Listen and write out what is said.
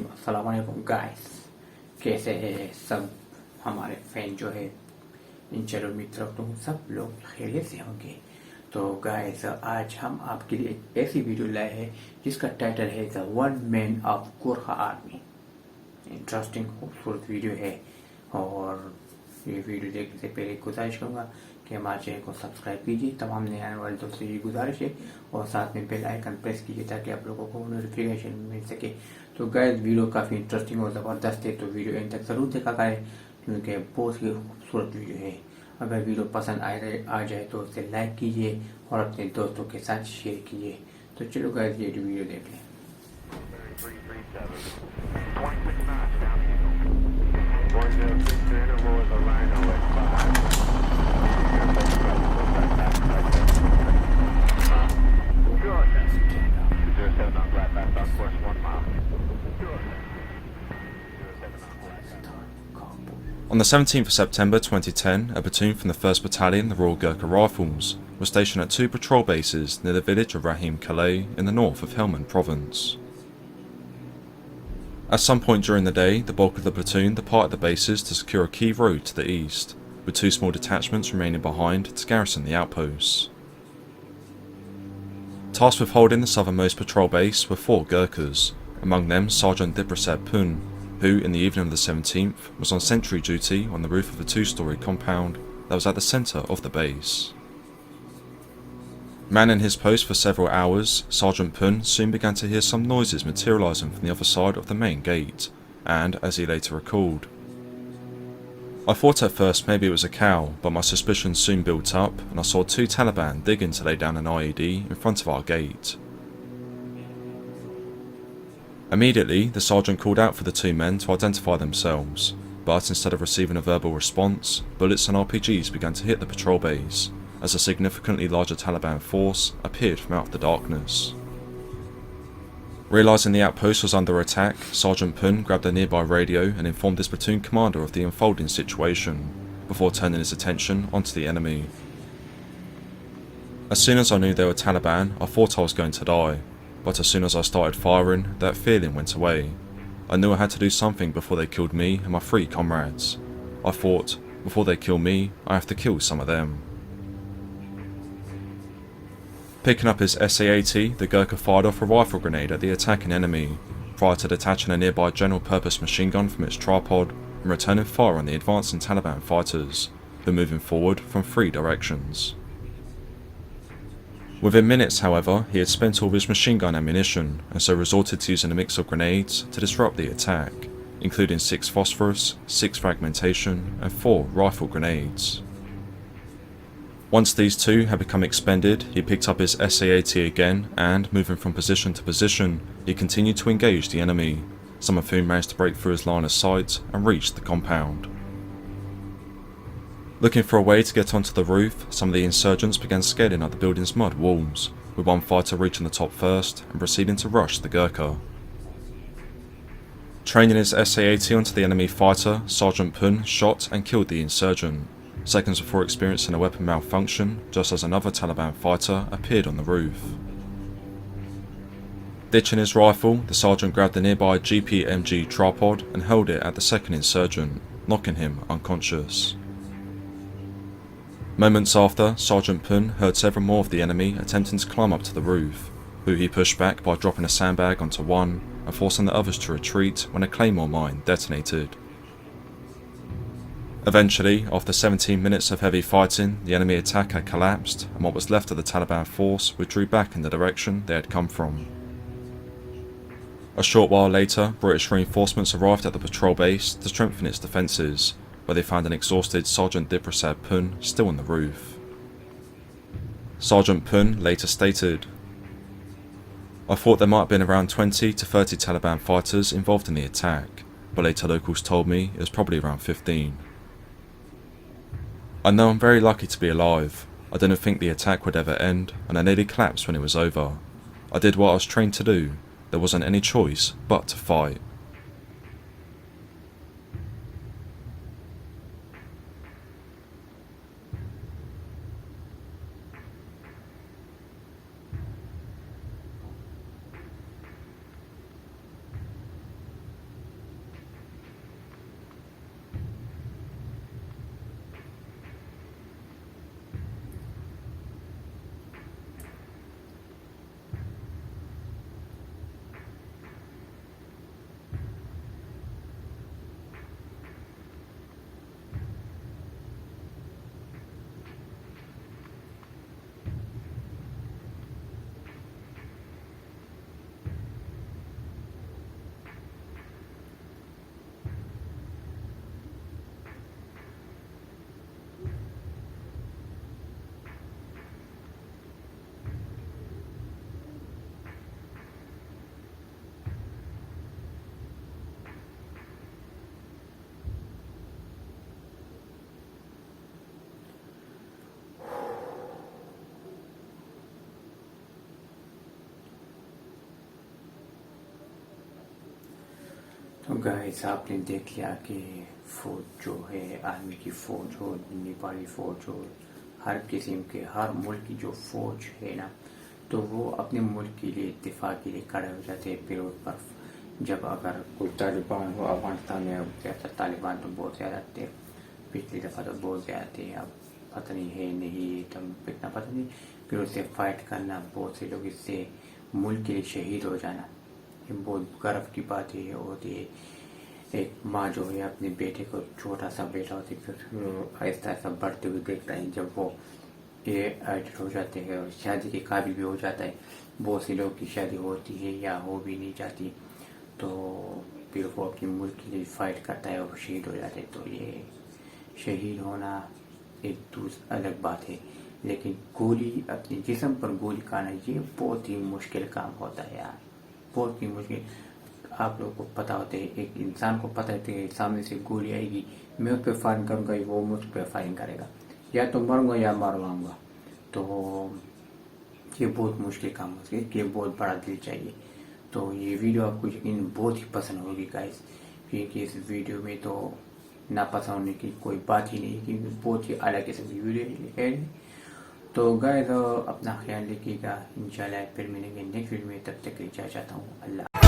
अस्सलाम वालेकुम गाइस, कैसे है सब हमारे फैन जो है। इंशाल्लाह उम्मीद रखता हूँ सब लोग खैरियत से होंगे। तो गाइस, आज हम आपके लिए एक ऐसी वीडियो लाए हैं जिसका टाइटल है the one man of Gorkha army. Interesting खूबसूरत वीडियो है और ये वीडियो देखने से पहले गुजारिश करूँगा कि हमारे चैनल को सब्सक्राइब कीजिए। तमाम नए आने वाले दोस्तों की गुजारिश है और साथ में बेल आइकन प्रेस कीजिए ताकि आप लोगों को नोटिफिकेशन मिल सके। तो गाइस, वीडियो काफ़ी इंटरेस्टिंग और ज़बरदस्त है, तो वीडियो एंड तक ज़रूर देखा करें क्योंकि बहुत ही खूबसूरत वीडियो है। अगर वीडियो पसंद आ जाए तो उसे लाइक कीजिए और अपने दोस्तों के साथ शेयर कीजिए। तो चलो गाइस, ये वीडियो देख लें। On the 17th of September 2010, a platoon from the 1st Battalion, the Royal Gurkha Rifles, was stationed at two patrol bases near the village of Rahim Kalay in the north of Helmand Province. At some point during the day, the bulk of the platoon departed the bases to secure a key road to the east, with two small detachments remaining behind to garrison the outposts. Tasked with holding the southernmost patrol base were four Gurkhas, among them Sergeant Dipprasad who, in the evening of the 17th, was on sentry duty on the roof of a two-storey compound that was at the centre of the base. Manning his post for several hours, Sergeant Pun soon began to hear some noises materialising from the other side of the main gate, and, as he later recalled, "I thought at first maybe it was a cow, but my suspicions soon built up and I saw two Taliban digging to lay down an IED in front of our gate." Immediately, the sergeant called out for the two men to identify themselves, but instead of receiving a verbal response, bullets and RPGs began to hit the patrol base, as a significantly larger Taliban force appeared from out of the darkness. Realising the outpost was under attack, Sergeant Pun grabbed a nearby radio and informed his platoon commander of the unfolding situation, before turning his attention onto the enemy. As soon as I knew they were Taliban, I thought I was going to die. But as soon as I started firing, that feeling went away. I knew I had to do something before they killed me and my three comrades. I thought, before they kill me, I have to kill some of them. Picking up his SA-80, the Gurkha fired off a rifle grenade at the attacking enemy, prior to detaching a nearby general-purpose machine gun from its tripod and returning fire on the advancing Taliban fighters, who were moving forward from three directions. Within minutes, however, he had spent all of his machine gun ammunition and so resorted to using a mix of grenades to disrupt the attack, including 6 phosphorus, 6 fragmentation and 4 rifle grenades. Once these two had become expended, he picked up his SA-80 again and, moving from position to position, he continued to engage the enemy, some of whom managed to break through his line of sight and reach the compound. Looking for a way to get onto the roof, some of the insurgents began scaling up the building's mud walls, with one fighter reaching the top first and proceeding to rush the Gurkha. Training his SA-80 onto the enemy fighter, Sergeant Pun shot and killed the insurgent, seconds before experiencing a weapon malfunction just as another Taliban fighter appeared on the roof. Ditching his rifle, the sergeant grabbed the nearby GPMG tripod and held it at the second insurgent, knocking him unconscious. Moments after, Sergeant Pun heard several more of the enemy attempting to climb up to the roof, who he pushed back by dropping a sandbag onto one and forcing the others to retreat when a claymore mine detonated. Eventually, after 17 minutes of heavy fighting, the enemy attack had collapsed and what was left of the Taliban force withdrew back in the direction they had come from. A short while later, British reinforcements arrived at the patrol base to strengthen its defences, where they found an exhausted Sergeant Dipprasad Pun still on the roof. Sergeant Pun later stated, "I thought there might have been around 20 to 30 Taliban fighters involved in the attack, but later locals told me it was probably around 15. I know I'm very lucky to be alive. I didn't think the attack would ever end, and I nearly collapsed when it was over. I did what I was trained to do. There wasn't any choice but to fight." Guys آپ نے دیکھ لیا کہ فوج جو ہے army کی فوج ہو نیپالی فوج ہو ہر قسم کے ہر ملک کی جو فوج ہے نا تو وہ اپنے ملک کے لیے دفاع کے لیے کھڑے ہو جاتے ہیں پھر اس پر جب اگر کوئی طالبان ہو افغانستان میں طالبان تو بہت زیادہ تھے پچھلی دفعہ تو بہت زیادہ تھے اب پتہ نہیں ہے نہیں تم اتنا پتہ نہیں پھر اس سے فائٹ کرنا بہت سے لوگ اس سے ملک کے لیے شہید ہو جانا یہ بہت گرو کی بات ہے ہوتی ہے ایک ماں جو ہے اپنے بیٹے کو چھوٹا سا بیٹا ہوتی ہے پھر آہستہ آہستہ بڑھتے ہوئے دیکھتا ہے جب وہ یہ ایڈٹ ہو جاتے ہیں اور شادی کے قابل بھی ہو جاتا ہے بہت سے لوگ کی شادی ہوتی ہے یا ہو بھی نہیں جاتی تو پھر وہ اپنے ملک کے لیے فائٹ کرتا ہے اور شہید ہو جاتے ہیں تو یہ شہید ہونا ایک الگ بات ہے لیکن گولی اپنے جسم پر گولی کھانا یہ بہت ہی مشکل کام ہوتا ہے یار بہت ہی مشکل آپ لوگوں کو پتہ ہوتا ہے ایک انسان کو پتہ ہوتا ہے سامنے سے گولی آئے گی میں اس پہ فائرنگ کروں گا وہ مجھ پہ فائرنگ کرے گا یا تو مروں گا یا مرواؤں گا تو یہ بہت مشکل کام ہوتا ہے یہ بہت بڑا دل چاہیے تو یہ ویڈیو آپ کو یقین بہت ہی پسند ہوگی گائز کیونکہ اس ویڈیو میں تو ناپسند ہونے کی کوئی بات ہی نہیں کیونکہ بہت ہی اعلیٰ قسم کی ویڈیو ہے تو گائز اپنا خیال رکھیے گا انشاءاللہ پھر ملیں گے نیکسٹ ویڈیو میں تب تک کے لیے چاہتا ہوں اللہ